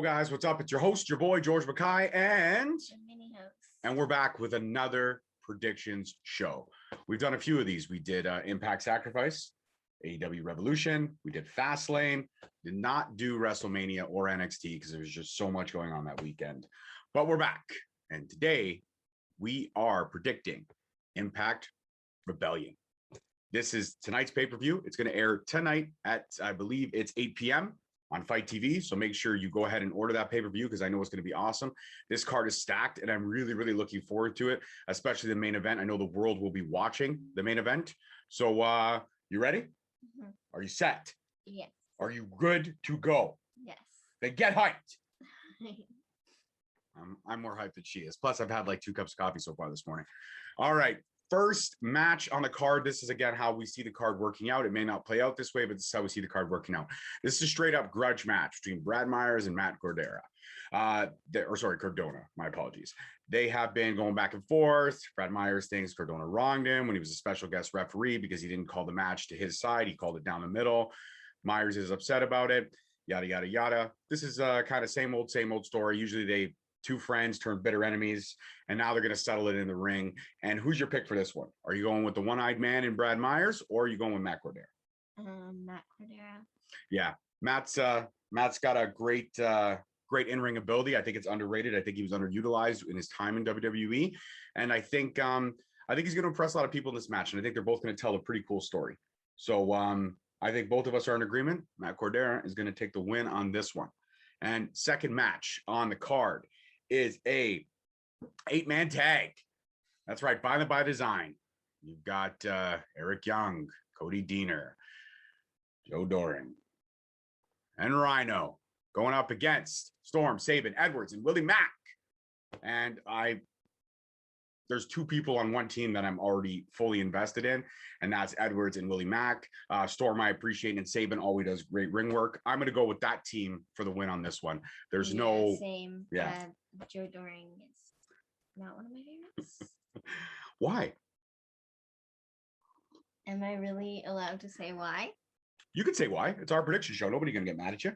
guys, what's up? It's your host, your boy, George Mackay, and The mini host. we're back with another predictions show. We've done a few of these. We did Impact Sacrifice, AEW Revolution. We did Fastlane. Did not do WrestleMania or NXT because there was just so much going on that weekend. But we're back, and today we are predicting Impact Rebellion. This is tonight's pay-per-view. It's going to air tonight at, I believe it's 8 p.m. on Fight TV. So make sure you go ahead and order that pay-per-view because I know it's going to be awesome. This card is stacked and I'm really, really looking forward to it, especially the main event. I know the world will be watching the main event. So you ready? Mm-hmm. Are you set? Yes. Are you good to go? Yes. Then get hyped. I'm more hyped than she is. Plus, I've had like 2 cups of coffee so far this morning. All right. First match on the card. This is again how we see the card working out. It may not play out this way, but this is how we see the card working out. This is a straight up grudge match between Brad Meyers and Matt Cordera. Cardona. My apologies. They have been going back and forth. Brad Meyers thinks Cardona wronged him when he was a special guest referee because he didn't call the match to his side. He called it down the middle. Meyers is upset about it. Yada, yada, yada. This is kind of same old story. Usually two friends turn bitter enemies, and now they're going to settle it in the ring. And who's your pick for this one? Are you going with the one-eyed man in Brad Meyers, or are you going with Matt Cordera? Matt Cordera. Yeah, Matt's got a great in-ring ability. I think it's underrated. I think he was underutilized in his time in WWE, and I think he's going to impress a lot of people in this match. And I think they're both going to tell a pretty cool story. So I think both of us are in agreement. Matt Cordera is going to take the win on this one. And second match on the card is a 8-man tag. That's right, Violent by Design. You've got Eric Young, Cody Deaner, Joe Doring, and Rhino going up against Storm, Sabin, Edwards, and Willie Mack. And there's 2 people on one team that I'm already fully invested in, and that's Edwards and Willie Mack. Storm, I appreciate, and Sabin always does great ring work. I'm going to go with that team for the win on this one. There's Same. Yeah. Joe Doring is not one of my favorites. Why? Am I really allowed to say why? You could say why. It's our prediction show. Nobody's going to get mad at you.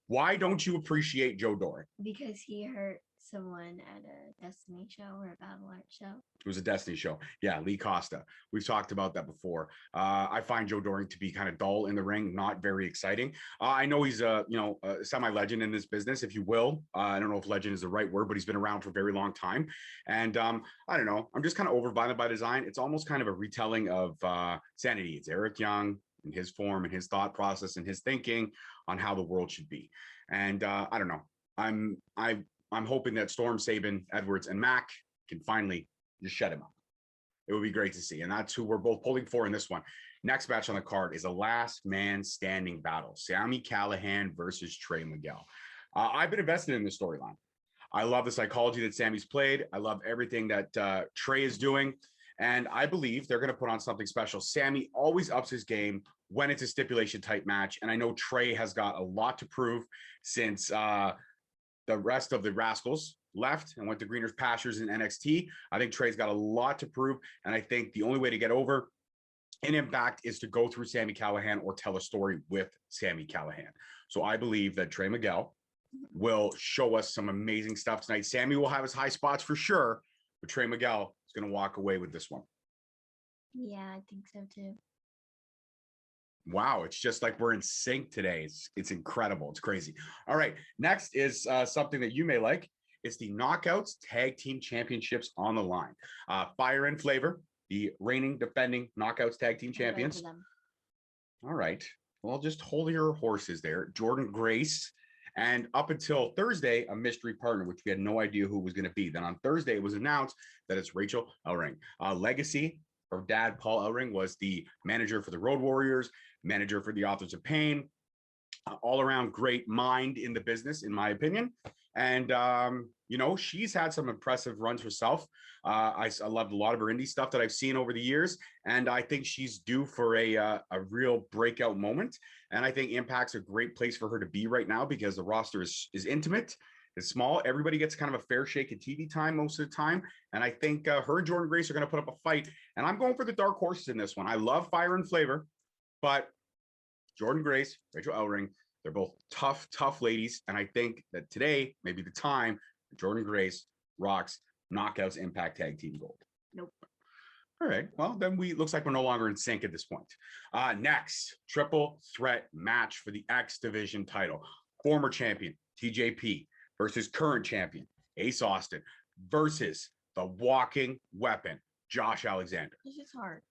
Why don't you appreciate Joe Doring? Because he hurt someone at a Destiny show or a Battle Art show. It was a Destiny show. Yeah, Lee Costa. We've talked about that before. I find Joe Doring to be kind of dull in the ring, not very exciting. I know he's a semi-legend in this business, if you will. I don't know if legend is the right word, but he's been around for a very long time. And I don't know. I'm just kind of over Violent by Design. It's almost kind of a retelling of Sanity. It's Eric Young and his form and his thought process and his thinking on how the world should be. And I don't know. I'm hoping that Storm, Sabin, Edwards, and Mack can finally just shut him up. It would be great to see. And that's who we're both pulling for in this one. Next match on the card is a last man standing battle. Sami Callihan versus Trey Miguel. I've been invested in this storyline. I love the psychology that Sami's played. I love everything that Trey is doing. And I believe they're going to put on something special. Sami always ups his game when it's a stipulation type match. And I know Trey has got a lot to prove since the rest of the Rascals left and went to greener pastures in NXT. I think Trey's got a lot to prove. And I think the only way to get over in Impact is to go through Sami Callihan or tell a story with Sami Callihan. So I believe that Trey Miguel will show us some amazing stuff tonight. Sami will have his high spots for sure, but Trey Miguel is going to walk away with this one. Yeah, I think so too. Wow, it's just like we're in sync today. It's incredible. It's crazy. All right, next is something that you may like. It's the Knockouts Tag Team Championships on the line. Fire and Flavor, the reigning, defending Knockouts Tag Team Champions. All right. Well, just hold your horses there. Jordan Grace, and up until Thursday, a mystery partner, which we had no idea who it was going to be. Then on Thursday, it was announced that it's Rachel Ellering. Legacy, her dad, Paul Ellering, was the manager for the Road Warriors, manager for the Authors of Pain, all around great mind in the business, in my opinion. And, she's had some impressive runs herself. I loved a lot of her indie stuff that I've seen over the years. And I think she's due for a real breakout moment. And I think Impact's a great place for her to be right now because the roster is intimate. It's small. Everybody gets kind of a fair shake of TV time most of the time. And I think her and Jordan Grace are going to put up a fight. And I'm going for the dark horses in this one. I love Fire and Flavor, but Jordan Grace, Rachel Ellering, They're both tough ladies. And I think that today may be the time Jordan Grace rocks Knockouts Impact Tag Team Gold. Nope. All right. Well, then looks like we're no longer in sync at this point. Next, triple threat match for the X Division title. Former champion TJP versus current champion Ace Austin versus the walking weapon Josh Alexander. This is hard.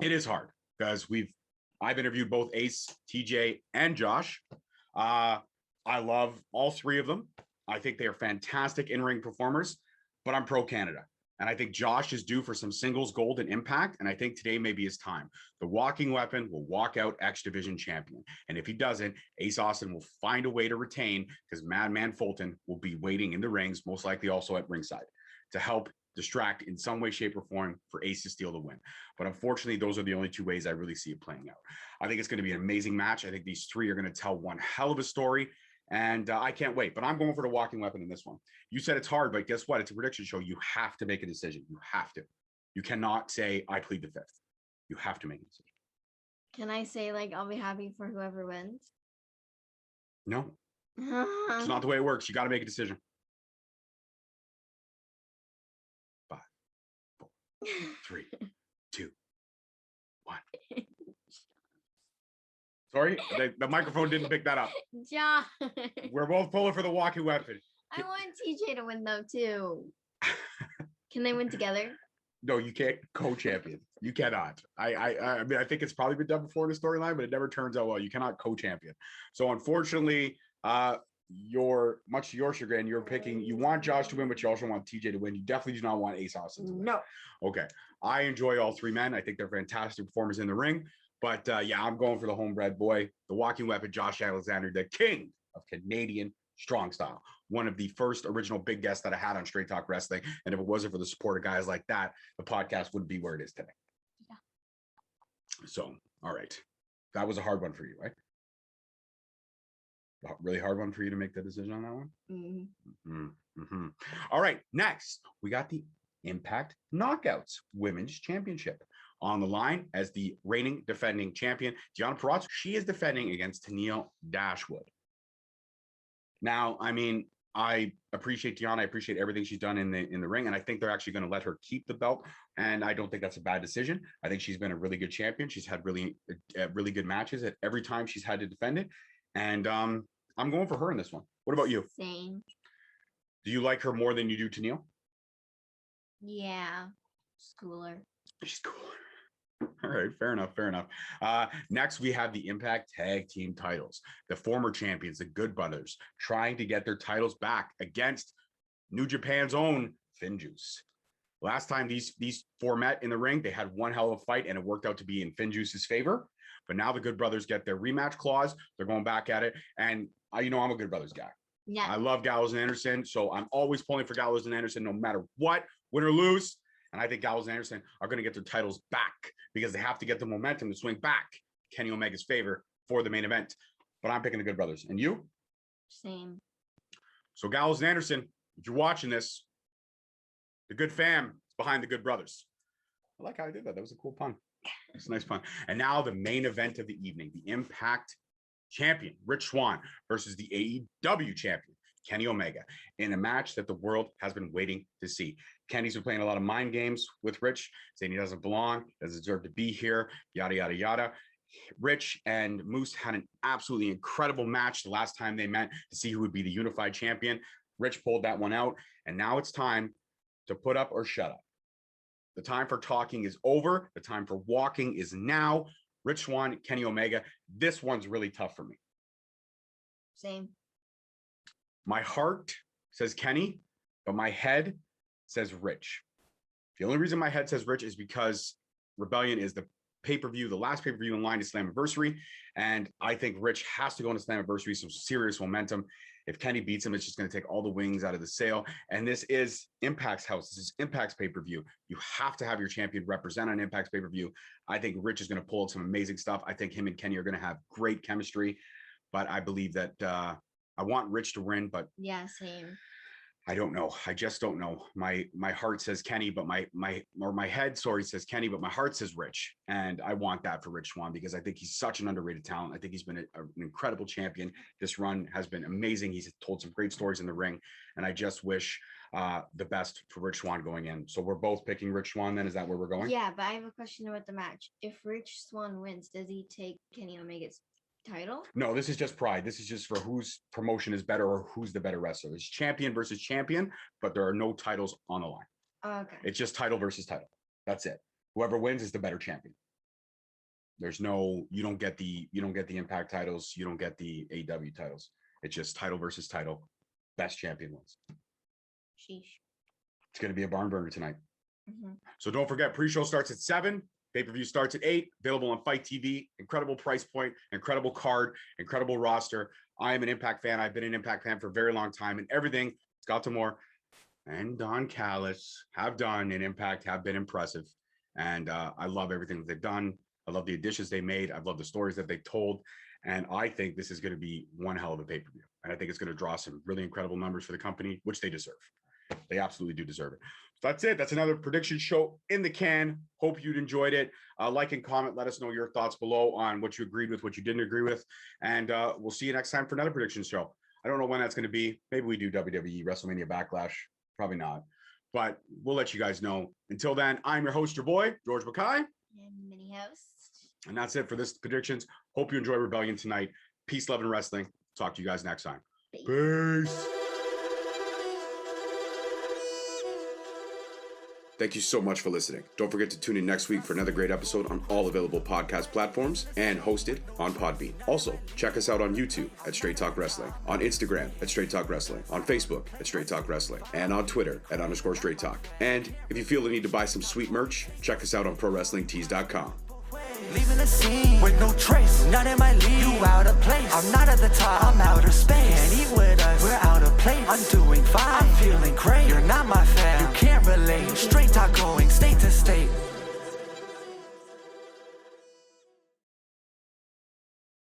It is hard because I've interviewed both Ace, TJ, and Josh. I love all three of them. I think they are fantastic in-ring performers, but I'm pro Canada. And I think Josh is due for some singles gold and Impact. And I think today may be his time. The walking weapon will walk out X Division champion. And if he doesn't, Ace Austin will find a way to retain because Madman Fulton will be waiting in the rings, most likely also at ringside, to help distract in some way, shape, or form for Ace to steal the win. But unfortunately, those are the only two ways I really see it playing out. I think it's going to be an amazing match. I think these three are going to tell one hell of a story. And I can't wait, but I'm going for the walking weapon in this one. You said it's hard, but guess what? It's a prediction show. You have to make a decision. You have to. You cannot say, I plead the fifth. You have to make a decision. Can I say, like, I'll be happy for whoever wins? No. It's not the way it works. You got to make a decision. 5, 4, 3, 2, 1. Sorry, the microphone didn't pick that up. John. We're both pulling for the walking weapon. I want TJ to win though too. Can they win together? No, you can't co-champion. You cannot. I mean, I think it's probably been done before in the storyline, but it never turns out well. You cannot co-champion. So unfortunately, much to your chagrin, you're picking. You want Josh to win, but you also want TJ to win. You definitely do not want Ace Austin to win. No. Okay. I enjoy all three men. I think they're fantastic performers in the ring. But yeah, I'm going for the homebred boy, the walking weapon, Josh Alexander, the king of Canadian strong style. One of the first original big guests that I had on Straight Talk Wrestling. And if it wasn't for the support of guys like that, the podcast wouldn't be where it is today. Yeah. So, all right. That was a hard one for you, right? A really hard one for you to make the decision on that one? Mm-hmm. All right. Next, we got the Impact Knockouts Women's Championship. On the line as the reigning defending champion, Deonna Purrazzo. She is defending against Tenille Dashwood. Now, I mean, I appreciate Deonna. I appreciate everything she's done in the ring, and I think they're actually going to let her keep the belt. And I don't think that's a bad decision. I think she's been a really good champion. She's had really good matches at every time she's had to defend it. And I'm going for her in this one. What about you? Same. Do you like her more than you do Tenille? Yeah. She's cooler. She's cooler. All right, fair enough. Next, we have the Impact Tag Team titles. The former champions, the Good Brothers, trying to get their titles back against New Japan's own Finjuice. Last time these four met in the ring, they had one hell of a fight, and it worked out to be in Finjuice's favor. But now the Good Brothers get their rematch clause. They're going back at it, and I'm a Good Brothers guy. Yeah, I love Gallows and Anderson, so I'm always pulling for Gallows and Anderson, no matter what, win or lose. And I think Gallows and Anderson are going to get their titles back because they have to get the momentum to swing back Kenny Omega's favor for the main event. But I'm picking the Good Brothers. And you? Same. So Gallows and Anderson, if you're watching this, the good fam is behind the Good Brothers. I like how I did that. That was a cool pun. It's a nice pun. And now the main event of the evening, the Impact champion, Rich Swann, versus the AEW champion, Kenny Omega, in a match that the world has been waiting to see. Kenny's been playing a lot of mind games with Rich, saying he doesn't belong, doesn't deserve to be here, yada, yada, yada. Rich and Moose had an absolutely incredible match the last time they met to see who would be the unified champion. Rich pulled that one out, and now it's time to put up or shut up. The time for talking is over. The time for walking is now. Rich Swann, Kenny Omega. This one's really tough for me. Same. My heart says Kenny, but my head says Rich. The only reason my head says Rich is because Rebellion is the pay-per-view, the last pay-per-view in line to Slammiversary. And I think Rich has to go into Slammiversary, some serious momentum. If Kenny beats him, it's just going to take all the wings out of the sail. And this is Impact's house. This is Impact's pay-per-view. You have to have your champion represent on Impact's pay-per-view. I think Rich is going to pull out some amazing stuff. I think him and Kenny are going to have great chemistry. But I believe that I want Rich to win, but yeah, same. I don't know. I just don't know. My heart says Kenny, but my head, sorry, says Kenny, but my heart says Rich. And I want that for Rich Swann because I think he's such an underrated talent. I think he's been an incredible champion. This run has been amazing. He's told some great stories in the ring. And I just wish the best for Rich Swann going in. So we're both picking Rich Swann then? Is that where we're going? Yeah, but I have a question about the match. If Rich Swann wins, does he take Kenny Omega's title? No, this is just pride. This is just for whose promotion is better or who's the better wrestler. It's champion versus champion, but there are no titles on the line. Okay. It's just title versus title. That's it. Whoever wins is the better champion. There's no, you don't get the Impact titles, you don't get the AEW titles. It's just title versus title. Best champion wins. Sheesh. It's going to be a barn burner tonight. Mm-hmm. So don't forget, pre-show starts at 7. Pay-per-view starts at 8, available on Fight TV. Incredible price point, incredible card, incredible roster. I am an Impact fan. I've been an Impact fan for a very long time, and everything Scott D'Amore and Don Callis have done in Impact have been impressive. And I love everything that they've done. I love the additions they made. I love the stories that they told. And I think this is going to be one hell of a pay-per-view. And I think it's going to draw some really incredible numbers for the company, which they deserve. They absolutely do deserve it. So that's it. That's another prediction show in the can. Hope you'd enjoyed it. Like and comment. Let us know your thoughts below on what you agreed with, what you didn't agree with. And we'll see you next time for another prediction show. I don't know when that's going to be. Maybe we do WWE WrestleMania Backlash. Probably not. But we'll let you guys know. Until then, I'm your host, your boy, George Mackay. And mini host. And that's it for this predictions. Hope you enjoy Rebellion tonight. Peace, love, and wrestling. Talk to you guys next time. Peace. Thank you so much for listening. Don't forget to tune in next week for another great episode on all available podcast platforms and hosted on Podbean. Also, check us out on YouTube at Straight Talk Wrestling, on Instagram at Straight Talk Wrestling, on Facebook at Straight Talk Wrestling, and on Twitter at _Straight Talk. And if you feel the need to buy some sweet merch, check us out on ProWrestlingTees.com. Leaving the scene with no trace, not in my league. You out of place. I'm not at the top, I'm outer space. Can't eat with us, we're out of place. I'm doing fine.